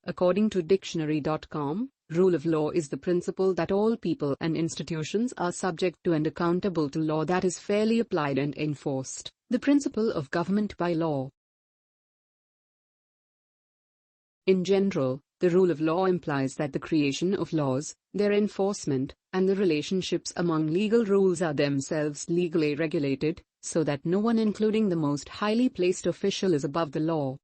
According to dictionary.com, rule of law is the principle that all people and institutions are subject to and accountable to law that is fairly applied and enforced. The principle of government by law. In general, the rule of law implies that the creation of laws, their enforcement, and the relationships among legal rules are themselves legally regulated, so that no one, including the most highly placed official, is above the law.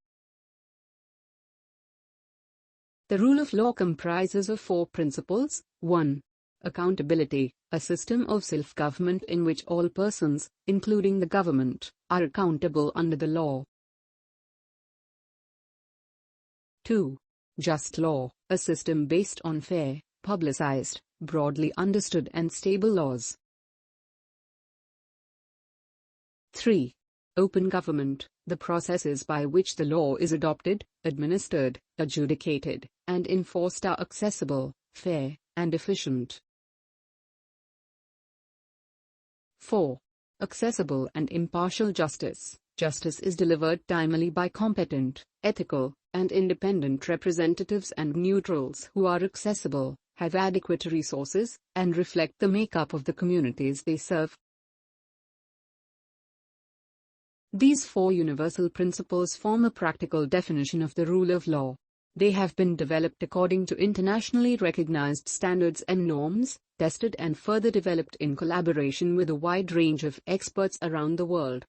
The rule of law comprises of 4 principles. 1. Accountability, a system of self-government in which all persons, including the government, are accountable under the law. 2. Just law, a system based on fair, publicized, broadly understood and stable laws. 3. Open government, the processes by which the law is adopted, administered, adjudicated, and enforced are accessible, fair, and efficient. 4. Accessible and impartial justice. Justice is delivered timely by competent, ethical, and independent representatives and neutrals who are accessible, have adequate resources, and reflect the makeup of the communities they serve. These 4 universal principles form a practical definition of the rule of law. They have been developed according to internationally recognized standards and norms, tested and further developed in collaboration with a wide range of experts around the world.